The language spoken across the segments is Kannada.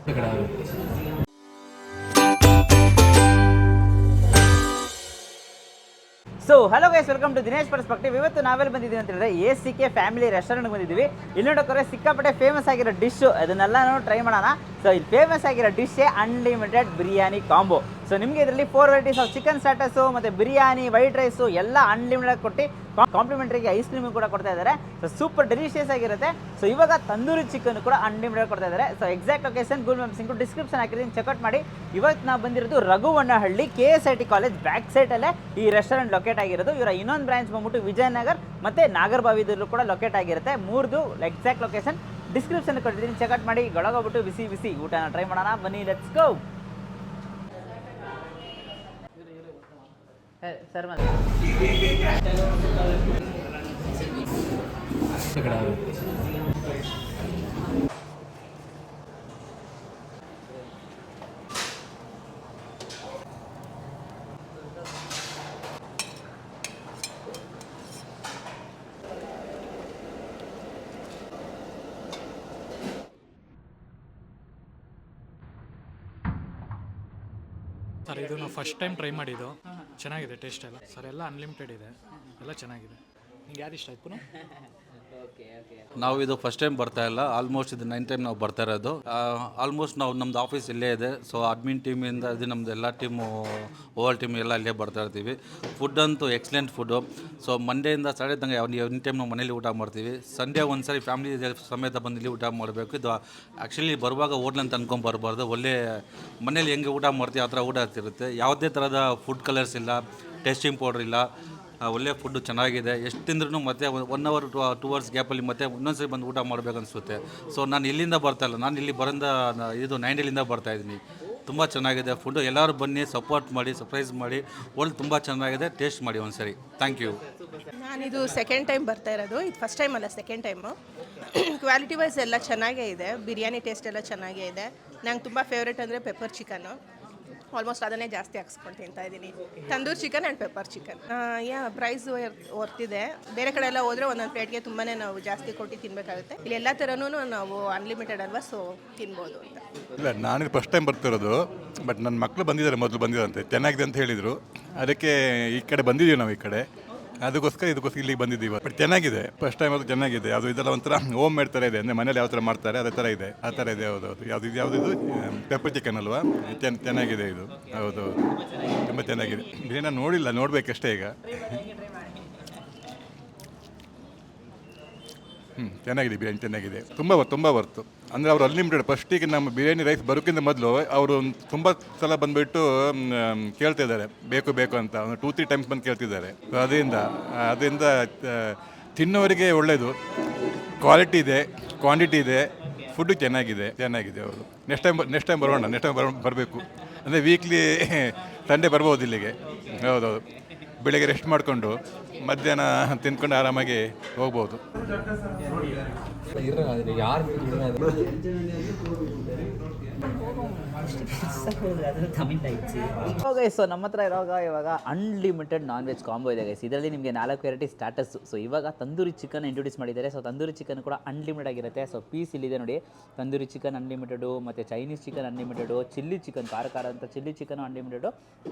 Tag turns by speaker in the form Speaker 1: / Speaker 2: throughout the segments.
Speaker 1: So hello guys, welcome to Dinesh perspective. ಇವತ್ತು ನಾವೆಲ್ಲಿ ಬಂದಿದ್ದೀವಿ ಅಂತ ಹೇಳಿದ್ರೆ ACK ಫ್ಯಾಮಿಲಿ ರೆಸ್ಟೋರೆಂಟ್ಗೆ ಬಂದಿದ್ದೀವಿ. ಇಲ್ಲಿ ನೋಡೋಕೆ ಸಿಕ್ಕಾಪಟ್ಟೆ ಫೇಮಸ್ ಆಗಿರೋ ಡಿಶ್ಶು, ಅದನ್ನೆಲ್ಲ ಟ್ರೈ ಮಾಡೋಣ. ಸೊ ಇಲ್ಲಿ ಫೇಮಸ್ ಆಗಿರೋ ಡಿಶ್ಶೇ ಅನ್ಲಿಮಿಟೆಡ್ ಬಿರಿಯಾನಿ ಕಾಂಬೋ. ಸೊ ನಿಮಗೆ ಇದರಲ್ಲಿ 4 ವೆರೈಟೀಸ್ ಆಫ್ ಚಿಕನ್ ಸ್ಟಾರ್ಟರ್ಸು ಮತ್ತು ಬಿರಿಯಾನಿ, ವೈಟ್ ರೈಸು ಎಲ್ಲ ಅನ್ಲಿಮಿಟೆಡ್ ಕೊಟ್ಟು ಕಾಂಪ್ಲಿಮೆಂಟ್ರಿಗೆ ಐಸ್ ಕ್ರೀಮು ಕೂಡ ಕೊಡ್ತಾ ಇದ್ದಾರೆ. ಸೊ ಸೂಪರ್ ಡೆಲಿಷಿಯಸ್ ಆಗಿರುತ್ತೆ. ಸೊ ಇವಾಗ ತಂದೂರಿ ಚಿಕನ್ ಕೂಡ ಅನ್ಲಿಮಿಟೆಡ್ ಕೊಡ್ತಾ ಇದ್ದಾರೆ. So exact location Google maps link description ಹಾಕಿದ್ದೀನಿ, ಚೆಕ್ಔಟ್ ಮಾಡಿ. ಇವತ್ತು ನಾವು ಬಂದಿರೋದು ರಘುವಣ್ಣಹಳ್ಳಿ KSIT ಕಾಲೇಜ್ ಬ್ಯಾಕ್ ಸೈಡಲ್ಲೇ ಈ ರೆಸ್ಟೋರೆಂಟ್ ಲೊಕೇಟ್ ಆಗಿರೋದು. ಇವರ ಇನ್ನೊಂದು ಬ್ರಾಂಚ್ ಬಂದ್ಬಿಟ್ಟು ವಿಜಯನಗರ್ ಮತ್ತು ನಾಗರಬಾವಿದಲ್ಲೂ ಕೂಡ ಲೊಕೇಟ್ ಆಗಿರುತ್ತೆ. ಮೂರ್ದು ಎಕ್ಸಾಕ್ಟ್ ಲೊಕೇಶನ್ ಡಿಸ್ಕ್ರಿಪ್ಷನ್ ಕೊಟ್ಟಿದ್ದೀನಿ, ಚೆಕ್ಔಟ್ ಮಾಡಿ. ಒಳಗೋಗ್ಬಿಟ್ಟು ಬಿಸಿ ಬಿಸಿ ಊಟನ ಟ್ರೈ ಮಾಡೋಣ, ಬನ್ನಿ, ಲೆಟ್ಸ್ ಗೋ. ಸರ್
Speaker 2: ಸರ್ ಇದು ನಾವು ಫಸ್ಟ್ ಟೈಮ್ ಟ್ರೈ ಮಾಡಿದ್ದು, ಚೆನ್ನಾಗಿದೆ ಟೇಸ್ಟ್ ಎಲ್ಲ. ಸರ್ ಎಲ್ಲ ಅನ್ಲಿಮಿಟೆಡ್ ಇದೆ, ಎಲ್ಲ ಚೆನ್ನಾಗಿದೆ. ನಿಮ್ಗೆ ಯಾರು ಇಷ್ಟ ಆಯ್ತು?
Speaker 3: ನಾವು ಇದು ಫಸ್ಟ್ ಟೈಮ್ ಬರ್ತಾ ಇಲ್ಲ, ಆಲ್ಮೋಸ್ಟ್ ಇದು 9th ಟೈಮ್ ನಾವು ಬರ್ತಾ ಇರೋದು. ಆಲ್ಮೋಸ್ಟ್ ನಾವು ನಮ್ಮದು ಆಫೀಸ್ ಇಲ್ಲೇ ಇದೆ. ಸೊ ಅಡ್ಮಿನ್ ಟೀಮಿಂದ ಇದು ನಮ್ಮದು ಎಲ್ಲ ಟೀಮು, ಓವರ್ ಟೀಮ್ ಎಲ್ಲ ಇಲ್ಲೇ ಬರ್ತಾ ಇರ್ತೀವಿ. ಫುಡ್ ಅಂತೂ ಎಕ್ಸಲೆಂಟ್ ಫುಡ್ಡು. ಸೊ ಮಂಡೆಯಿಂದ ಸಾಟರ್ಡೆ ತನಕ ಎನಿ ಟೈಮ್ ನಾವು ಮನೇಲಿ ಊಟ ಮಾಡ್ತೀವಿ. ಸಂಡೇ ಒಂದ್ಸರಿ ಫ್ಯಾಮಿಲಿ ಸಮೇತ ಬಂದು ಇಲ್ಲಿ ಊಟ ಮಾಡಬೇಕು. ಇದು ಆ್ಯಕ್ಚುಲಿ ಬರುವಾಗ ಹೋಟ್ಲ್ ಅಂತ ಅನ್ಕೊಂಡು ಬರಬಾರ್ದು. ಒಳ್ಳೆ ಮನೇಲಿ ಹೆಂಗೆ ಊಟ ಮಾಡ್ತೀವಿ ಆ ಥರ ಊಟ ಆಗ್ತಿರುತ್ತೆ. ಯಾವುದೇ ಥರದ ಫುಡ್ ಕಲರ್ಸ್ ಇಲ್ಲ, ಟೇಸ್ಟಿಂಗ್ ಪೌಡ್ರ್ ಇಲ್ಲ, ಒಳ್ಳೆ ಫುಡ್ಡು ಚೆನ್ನಾಗಿದೆ. ಎಷ್ಟು ತಿಂದ್ರೂ ಮತ್ತೆ 1 hour 2 hours ಗ್ಯಾಪಲ್ಲಿ ಮತ್ತೆ ಇನ್ನೊಂದ್ಸರಿ ಬಂದು ಊಟ ಮಾಡಬೇಕು ಅನಿಸುತ್ತೆ. ಸೊ ನಾನು ಇಲ್ಲಿಂದ ಬರ್ತಾಯಿಲ್ಲ, ನಾನು ಇಲ್ಲಿ ಬರೋದ ಇದು 9 ಬರ್ತಾಯಿದ್ದೀನಿ. ತುಂಬ ಚೆನ್ನಾಗಿದೆ ಫುಡ್ಡು. ಎಲ್ಲರೂ ಬನ್ನಿ, ಸಪೋರ್ಟ್ ಮಾಡಿ, ಸರ್ಪ್ರೈಸ್ ಮಾಡಿ. ಒಳ್ಳೆ ತುಂಬ ಚೆನ್ನಾಗಿದೆ, ಟೇಸ್ಟ್ ಮಾಡಿ ಒಂದ್ಸರಿ. Thank you.
Speaker 4: ನಾನಿದು ಸೆಕೆಂಡ್ ಟೈಮ್ ಬರ್ತಾ ಇರೋದು, ಇದು ಫಸ್ಟ್ ಟೈಮ್ ಅಲ್ಲ, ಸೆಕೆಂಡ್ ಟೈಮು. ಕ್ವಾಲಿಟಿ ವೈಸ್ ಎಲ್ಲ ಚೆನ್ನಾಗೇ ಇದೆ, ಬಿರಿಯಾನಿ ಟೇಸ್ಟ್ ಎಲ್ಲ ಚೆನ್ನಾಗೇ ಇದೆ. ನಂಗೆ ತುಂಬ ಫೇವ್ರೇಟ್ ಅಂದರೆ ಪೆಪ್ಪರ್ ಚಿಕನ್ನು. ಆಲ್ಮೋಸ್ಟ್ ಅದನ್ನೇ ಜಾಸ್ತಿ ಹಾಕ್ಸ್ಕೊಂಡು ತಿಂತಾ ಇದ್ದೀನಿ. Tandoori chicken and pepper chicken. Price ವರ್ತಿದೆ. ಬೇರೆ ಕಡೆ ಎಲ್ಲ ಹೋದರೆ ಒಂದೊಂದು ಪ್ಲೇಟ್ಗೆ ತುಂಬಾ ನಾವು ಜಾಸ್ತಿ ಕೊಟ್ಟು ತಿನ್ನಬೇಕಾಗುತ್ತೆ. ಇಲ್ಲಿ ಎಲ್ಲ ಥರನೂ ನಾವು ಅನ್ಲಿಮಿಟೆಡ್ ಅಲ್ವಾ, ಸೊ ತಿನ್ಬೋದು ಅಂತ.
Speaker 5: ಇಲ್ಲ, ನಾನು ಫಸ್ಟ್ ಟೈಮ್ ಬರ್ತಿರೋದು. ಬಟ್ ನನ್ನ ಮಕ್ಕಳು ಬಂದಿದ್ದಾರೆ, ಮೊದಲು ಬಂದಿದ್ದಾರಂತೆ, ಚೆನ್ನಾಗಿದೆ ಅಂತ ಹೇಳಿದರು. ಅದಕ್ಕೆ ಈ ಕಡೆ ಬಂದಿದ್ದೀವಿ ನಾವು, ಈ ಕಡೆ ಇದಕ್ಕೋಸ್ಕರ ಇಲ್ಲಿಗೆ ಬಂದಿದ್ದೀವಿ. ಬಟ್ ಚೆನ್ನಾಗಿದೆ, ಫಸ್ಟ್ ಟೈಮ್ ಅದು ಚೆನ್ನಾಗಿದೆ. ಅದು ಇದೆಲ್ಲ ಒಂಥರ ಹೋಮ್ ಮೇಡ್ ಥರ ಇದೆ, ಅಂದರೆ ಮನೇಲಿ ಯಾವ ಥರ ಮಾಡ್ತಾರೆ ಅದೇ ಥರ ಇದೆ, ಆ ಥರ ಇದೆ. ಹೌದೌದು. ಯಾವುದಿದು ಪೆಪ್ಪರ್ ಚಿಕನ್ ಅಲ್ವಾ, ಚೆನ್ನಾಗಿದೆ ಇದು. ಹೌದು, ತುಂಬ ಚೆನ್ನಾಗಿದೆ. ಇದೇನ ನೋಡಿಲ್ಲ, ನೋಡಬೇಕಷ್ಟೇ ಈಗ. ಚೆನ್ನಾಗಿದೆ, ಬಿರಿಯಾನಿ ಚೆನ್ನಾಗಿದೆ, ತುಂಬ ವರ್ತು. ಅಂದರೆ ಅವರು ಅನ್ಲಿಮಿಟೆಡ್. ಫಸ್ಟಿಗೆ ನಮ್ಮ ಬಿರಿಯಾನಿ ರೈಸ್ ಬರೋಕ್ಕಿಂತ ಮೊದಲು ಅವರು ತುಂಬ ಸಲ ಬಂದುಬಿಟ್ಟು ಕೇಳ್ತಿದ್ದಾರೆ, ಬೇಕು ಅಂತ. 2-3 ಟೈಮ್ಸ್ ಬಂದು ಕೇಳ್ತಿದ್ದಾರೆ. ಅದರಿಂದ ತಿನ್ನೋರಿಗೆ ಒಳ್ಳೆಯದು, ಕ್ವಾಲಿಟಿ ಇದೆ, ಕ್ವಾಂಟಿಟಿ ಇದೆ, ಫುಡ್ಡು ಚೆನ್ನಾಗಿದೆ. ಹೌದು. ನೆಕ್ಸ್ಟ್ ಟೈಮ್ ಬರಬೇಕು. ಅಂದರೆ ವೀಕ್ಲಿ ಸಂಡೇ ಬರ್ಬೋದು ಇಲ್ಲಿಗೆ. ಹೌದೌದು. ಬೆಳಿಗ್ಗೆ ರೆಸ್ಟ್ ಮಾಡಿಕೊಂಡು ಮಧ್ಯಾಹ್ನ ತಿಂದ್ಕೊಂಡು ಆರಾಮಾಗಿ ಹೋಗ್ಬೋದು.
Speaker 1: ಸೊ ನಮ್ಮ ಹತ್ರ ಇವಾಗ ಅನ್ಲಿಮಿಟೆಡ್ ನಾನ್ ವೆಜ್ ಕಾಂಬೋ ಇದೆ ಗೈಸ್. ಇದರಲ್ಲಿ ನಿಮಗೆ 4 ವೆರೈಟಿ ಸ್ಟಾರ್ಟರ್ಸು. ಸೊ ಇವಾಗ ತಂದೂರಿ ಚಿಕನ್ ಇಂಟ್ರೊಡ್ಯೂಸ್ ಮಾಡಿದ್ದಾರೆ. ಸೊ ತಂದೂರಿ ಚಿಕನ್ ಕೂಡ ಅನ್ಲಿಮಿಟೆಡ್ ಆಗಿರುತ್ತೆ. ಸೊ ಪೀಸ್ ಇಲ್ಲಿದೆ ನೋಡಿ, ತಂದೂರಿ ಚಿಕನ್ ಅನ್ಲಿಮಿಟೆಡು, ಮತ್ತು Chinese chicken unlimited, chilli chicken ಖಾರ ಅಂತ ಚಿಲ್ಲಿ ಚಿಕನ್ ಅನ್ಲಿಮಿಟೆಡು,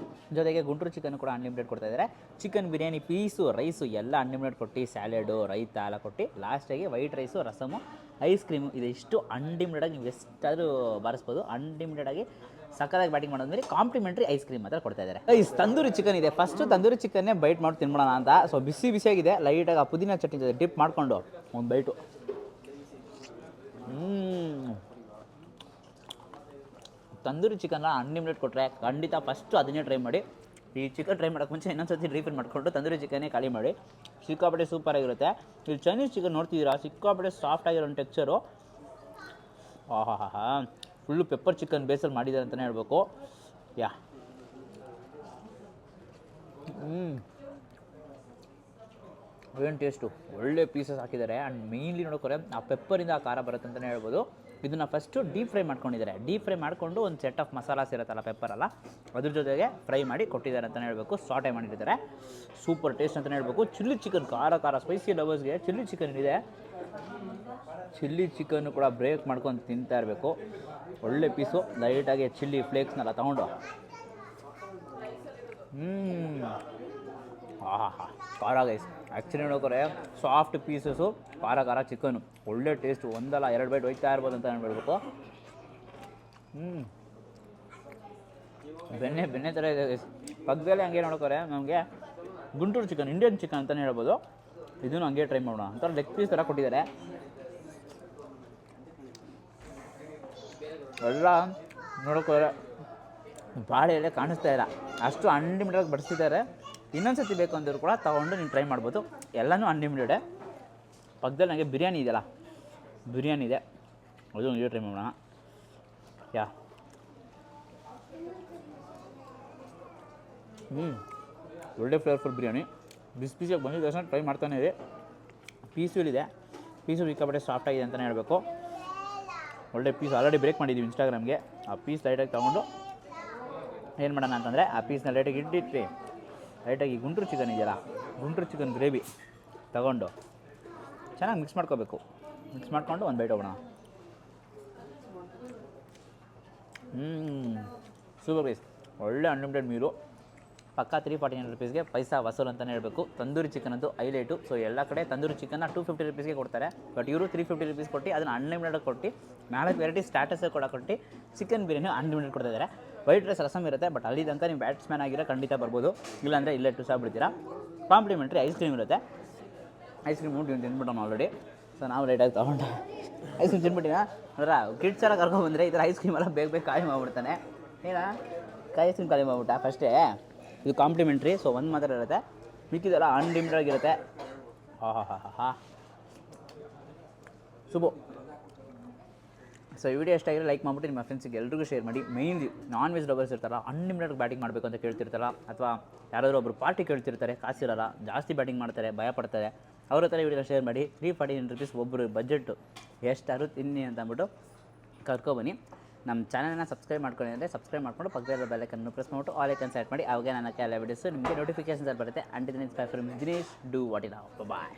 Speaker 1: ಜೊತೆಗೆ ಗುಂಟೂರು ಚಿಕನ್ ಕೂಡ ಅನ್ಲಿಮಿಟೆಡ್ ಕೊಡ್ತಾ ಇದ್ದಾರೆ. ಚಿಕನ್ ಬಿರಿಯಾನಿ ಪೀಸು, ರೈಸು ಎಲ್ಲ ಅನ್ಲಿಮಿಟೆಡ್ ಕೊಟ್ಟು, ಸ್ಯಾಲೆಡು, ರೈತ ಎಲ್ಲ ಕೊಟ್ಟು, ಲಾಸ್ಟಾಗಿ white rice, rasam, ice cream, ಇದಿಷ್ಟು ಅನ್ಲಿಮಿಟೆಡಾಗಿ ನೀವು ಎಷ್ಟಾದರೂ ಬಾರಿಸ್ಬೋದು. ಅನ್ಲಿಮಿಟೆಡಾಗಿ ಸಕ್ಕದಾಗಿ ಬ್ಯಾಟಿಂಗ್ ಮಾಡೋದ್ಮೇಲೆ ಕಾಂಪ್ಲಿಮೆಂಟ್ರಿ ಐಸ್ ಕ್ರೀಮ್ ಮಾತ್ರ ಕೊಡ್ತಾ ಇದ್ದಾರೆ. ತಂದೂರಿ ಚಿಕನ್ ಇದೆ, ಫಸ್ಟು ತಂದೂರಿ ಚಿಕನ್ನೇ ಬೈಟ್ ಮಾಡಿ ತಿನ್ಬೋಣ ಅಂತ. ಸೊ ಬಿಸಿಯಾಗಿದೆ, ಲೈಟಾಗಿ ಆ ಪುದೀನ ಚಟ್ನಿ ಜೊತೆ ಡಿಪ್ ಮಾಡಿಕೊಂಡು ಒಂದು ಬೈಟು. ತಂದೂರಿ ಚಿಕನ್ನ ಅನ್ಲಿಮಿಟೆಡ್ ಕೊಟ್ಟರೆ ಖಂಡಿತ ಫಸ್ಟು ಅದನ್ನೇ ಟ್ರೈ ಮಾಡಿ. ಈ ಚಿಕನ್ ಟ್ರೈ ಮಾಡೋಕ್ಕೆ ಮುಂಚೆ ಇನ್ನೊಂದು ಸರ್ತಿ ರೀಫಿಲ್ ಮಾಡಿಕೊಂಡು ತಂದೂರಿ ಚಿಕನ್ನೇ ಖಾಲಿ ಮಾಡಿ. ಸಿಕ್ಕಾಪಟ್ಟೆ ಸೂಪರಾಗಿರುತ್ತೆ. ಇಲ್ಲಿ ಚೈನೀಸ್ ಚಿಕನ್ ನೋಡ್ತಿದ್ದೀರಾ, ಸಿಕ್ಕಾಪಟ್ಟೆ ಸಾಫ್ಟ್ ಆಗಿರೋ ಟೆಕ್ಸ್ಚರು. ಫುಲ್ಲು ಪೆಪ್ಪರ್ ಚಿಕನ್ ಬೇಸಲ್ಲಿ ಮಾಡಿದ್ದಾರೆ ಅಂತಲೇ ಹೇಳ್ಬೇಕು. ಏನು ಟೇಸ್ಟು, ಒಳ್ಳೆ ಪೀಸಸ್ ಹಾಕಿದ್ದಾರೆ. ಆ್ಯಂಡ್ ಮೇಯ್ನ್ಲಿ ನೋಡೋಕೆ ಆ ಪೆಪ್ಪರಿಂದ ಆ ಖಾರ ಬರುತ್ತೆ ಅಂತಲೇ ಹೇಳ್ಬೋದು. ಇದನ್ನು ಫಸ್ಟು ಡೀಪ್ ಫ್ರೈ ಮಾಡ್ಕೊಂಡಿದ್ದಾರೆ. ಡೀಪ್ ಫ್ರೈ ಮಾಡಿಕೊಂಡು ಒಂದು ಸೆಟ್ ಆಫ್ ಮಸಾಲಾಸ್ ಇರುತ್ತಲ್ಲ, ಪೆಪ್ಪರಲ್ಲ, ಅದ್ರ ಜೊತೆಗೆ ಫ್ರೈ ಮಾಡಿ ಕೊಟ್ಟಿದ್ದಾರೆ ಅಂತಲೇ ಹೇಳ್ಬೇಕು. ಸಾಟೆ ಮಾಡಿಟ್ಟಿದ್ದಾರೆ. ಸೂಪರ್ ಟೇಸ್ಟ್ ಅಂತಲೇ ಹೇಳ್ಬೇಕು. ಚಿಲ್ಲಿ ಚಿಕನ್ ಖಾರ ಸ್ಪೈಸಿ ಲವರ್ಸ್ಗೆ ಚಿಲ್ಲಿ ಚಿಕನ್ ಇದೆ. ಚಿಲ್ಲಿ ಚಿಕನ್ನು ಕೂಡ ಬ್ರೇಕ್ ಮಾಡ್ಕೊಂಡು ತಿಂತಾ ಇರಬೇಕು. ಒಳ್ಳೆ ಪೀಸು, ಲೈಟಾಗಿ ಚಿಲ್ಲಿ ಫ್ಲೇಕ್ಸ್ನೆಲ್ಲ ತೊಗೊಂಡು ಖಾರ ಗೈಸ್. ಆ್ಯಕ್ಚುಲಿ ನೋಡೋಕೆ ಸಾಫ್ಟ್ ಪೀಸಸ್ಸು, ಖಾರ ಚಿಕನ್ನು, ಒಳ್ಳೆ ಟೇಸ್ಟು. ಒಂದಲ್ಲ 2 ಬೈಟ್ ಹೋಯ್ತಾ ಇರ್ಬೋದು ಅಂತ ಹೇಳ್ಬೇಕು. ಬೆಣ್ಣೆ ಥರ ಇದೆ ಗೈಸ್. ಪಕ್ಕದಲ್ಲೇ ಹಂಗೆ ನೋಡೋಕೆ ನಮಗೆ ಗುಂಟೂರು ಚಿಕನ್, ಇಂಡಿಯನ್ ಚಿಕನ್ ಅಂತಲೇ ಹೇಳ್ಬೋದು. ಇದನ್ನು ಹಂಗೆ ಟ್ರೈ ಮಾಡೋಣ. ಒಂಥರ ಲೆಗ್ ಪೀಸ್ ಥರ ಕೊಟ್ಟಿದ್ದಾರೆ. ಎಲ್ಲ ನೋಡೋಕೆ ಬಾಳೆ ಎಲೆ ಕಾಣಿಸ್ತಾ ಇಲ್ಲ, ಅಷ್ಟು ಅನ್ಲಿಮಿಟೆಡ್ ಬಡಿಸಿದ್ದಾರೆ. ಇನ್ನೊಂದು ಸತಿ ಬೇಕು ಅಂದರೂ ಕೂಡ ತೊಗೊಂಡು ನೀವು ಟ್ರೈ ಮಾಡ್ಬೋದು. ಎಲ್ಲನೂ ಅನ್ಲಿಮಿಟೆಡೆ. ಪಕ್ಕದಲ್ಲಿ ನನಗೆ ಬಿರಿಯಾನಿ ಇದೆಯಲ್ಲ, ಬಿರಿಯಾನಿ ಇದೆ, ಅದು ನೀವು ಟ್ರೈ ಮಾಡೋಣ. ಒಳ್ಳೆ ಫ್ಲೇವರ್ಫುಲ್ ಬಿರಿಯಾನಿ. ಬಿಸಿಯಾಗಿ ಬಂದಿದ್ದ ತಕ್ಷಣ ಟ್ರೈ ಮಾಡ್ತಾನೆ ಇದೆ. ಪೀಸು ಇಲ್ಲಿದೆ, ಪೀಸು ಸಿಕ್ಕಾಪಟ್ಟೆ ಸಾಫ್ಟಾಗಿದೆ ಅಂತಲೇ ಹೇಳಬೇಕು. ಒಳ್ಳೆ ಪೀಸ್ ಆಲ್ರೆಡಿ ಬ್ರೇಕ್ ಮಾಡಿದ್ದೀವಿ ಇನ್ಸ್ಟಾಗ್ರಾಮ್ಗೆ. ಆ ಪೀಸ್ ಲೈಟಾಗಿ ತೊಗೊಂಡು ಏನು ಮಾಡೋಣ ಅಂತಂದರೆ, ಆ ಪೀಸ್ನ ಲೈಟಾಗಿ ಇಟ್ಟಿಟ್ಟು ಲೈಟಾಗಿ ಗುಂಟೂರು ಚಿಕನ್ ಇದೆಯಲ್ಲ, ಗುಂಟೂರು ಚಿಕನ್ ಗ್ರೇವಿ ತಗೊಂಡು ಚೆನ್ನಾಗಿ ಮಿಕ್ಸ್ ಮಾಡ್ಕೋಬೇಕು. ಮಿಕ್ಸ್ ಮಾಡ್ಕೊಂಡು ಒಂದು ಬೈಟ್ ಹೋಗೋಣ. Super guys. ಒಳ್ಳೆ ಅನ್ಲಿಮಿಟೆಡ್ ಮೀಲು. ಪಕ್ಕ 349 ರುಪೀಸ್ಗೆ ಪೈಸಾ ವಸೂಲ್ ಅಂತಲೇ ಹೇಳಬೇಕು. ತಂದೂರಿ ಚಿಕನ್ ಅಂತೂ ಹೈಲೈಟು. ಸೊ ಎಲ್ಲ ಕಡೆ ತಂದೂರಿ ಚಿಕನ್ನ 250 ರುಪೀಸ್ಗೆ ಕೊಡ್ತಾರೆ. ಬಟ್ ಇವರು 350 ರುಪೀಸ್ ಕೊಟ್ಟು ಅದನ್ನು ಅನ್ಲಿಮಿಟೆಡ್ ಕೊಟ್ಟು 4 ವೆರೈಟಿ ಸ್ಟಾಟಸ್ ಕೂಡ ಕೊಟ್ಟು ಚಿಕನ್ ಬಿರಿಯಾನಿ ಅನ್ಲಿಮಿಟೆಡ್ ಕೊಡ್ತಾ ಇದ್ದಾರೆ. ವೈಟ್ ರೈಸ್ ರಸಮ್ ಇರುತ್ತೆ. ಬಟ್ ಅಲ್ಲಿ ತನಕ ನೀವು ಬ್ಯಾಟ್ಸ್ಮ್ಯಾನ್ ಆಗಿರೋ ಖಂಡಿತ ಬರ್ಬೋದು, ಇಲ್ಲಾಂದರೆ ಇಲ್ಲೇ ಟುಸಾಗ್ಬಿಡ್ತೀರಾ. ಕಾಂಪ್ಲಿಮೆಂಟ್ರಿ ಐಸ್ ಕ್ರೀಮ್ ಇರುತ್ತೆ. ಐಸ್ ಕ್ರೀಮ್ ನೀವು ತಿಂದ್ಬಿಟ್ಟೋಣ ಆಲ್ರೆಡಿ. ಸೊ ನಾವು ಲೈಟಾಗಿ ತೊಗೊಂಡು ಐಸ್ ಕ್ರೀಮ್ ತಿಂದ್ಬಿಟ್ಟಿನ ಅಂದ್ರೆ ಕಿಡ್ಸ್ ಎಲ್ಲ ಕರ್ಕೊಂಡ್ಬಂದರೆ ಈ ಥರ ಐಸ್ ಕ್ರೀಮ್ ಎಲ್ಲ ಬೇಗ ಖಾಲಿ ಮಾಡ್ಬಿಡ್ತಾನೆ. ಏನ ಐಸ್ ಕ್ರೀಮ್ ಖಾಲಿ ಮಾಡ್ಬಿಟ್ಟ ಫಸ್ಟೇ. ಇದು ಕಾಂಪ್ಲಿಮೆಂಟ್ರಿ. ಸೊ ಒಂದು ಮಾತ್ರ ಇರುತ್ತೆ, ಮಿಕ್ಕಿದೆಲ್ಲ ಅನ್ಲಿಮಿಟೆಡ್ ಆಗಿರುತ್ತೆ. ಸುಬು. ಸೊ ಈ ವಿಡಿಯೋ ಎಷ್ಟಾಗಿರೋ ಲೈಕ್ ಮಾಡಿಬಿಟ್ಟು ನಿಮ್ಮ ಫ್ರೆಂಡ್ಸಿಗೆ ಎಲ್ರಿಗೂ ಶೇರ್ ಮಾಡಿ. ಮೇಯ್ನ್ಲಿ ನಾನ್ ವೆಜ್ ಲವರ್ಸ್ ಇರ್ತಾರಲ್ಲ, ಅನ್ಲಿಮಿಟೆಡ್ ಬ್ಯಾಟಿಂಗ್ ಮಾಡಬೇಕು ಅಂತ ಕೇಳ್ತಿರ್ತಾರಲ್ಲ, ಅಥವಾ ಯಾರಾದರೂ ಒಬ್ಬರು ಪಾರ್ಟಿ ಕೇಳ್ತಿರ್ತಾರೆ, ಕಾಸಿರಲ್ಲ, ಜಾಸ್ತಿ ಬ್ಯಾಟಿಂಗ್ ಮಾಡ್ತಾರೆ, ಭಯ ಪಡ್ತಾರೆ, ಅವ್ರ ಹತ್ರ ವಿಡಿಯೋ ಶೇರ್ ಮಾಡಿ. 349 ರುಪೀಸ್ ಒಬ್ಬರು ಬಜೆಟ್ಟು ಎಷ್ಟಾದ್ರು ತಿನ್ನಿ ಅಂತ ಅಂದ್ಬಿಟ್ಟು ಕರ್ಕೊಬನ್ನಿ. ನಮ್ಮ ಚಾನಲ್ನ ಸಬ್ಸ್ಕ್ರೈಬ್ ಮಾಡ್ಕೊಳ್ಳಿ ಅಂದರೆ ಸಬ್ಸ್ಕ್ರೈಬ್ ಮಾಡಿಕೊಂಡು ಪಕ್ಕದ ಬೆಲ್ಲೈಕನ್ನು ಪ್ರೆಸ್ ಮಾಡಿಬಿಟ್ಟು ಆಲ್ ಐಕನ್ ಸೆಟ್ ಮಾಡಿ. ಅವಾಗ ನನ್ನ ಎಲ್ಲ ವಿಡಿಯೋಸು ನಿಮಗೆ ನೋಟಿಫಿಕೇಷನ್ಸ್ ಬರುತ್ತೆ. Until Dinesh, do what it. Bye.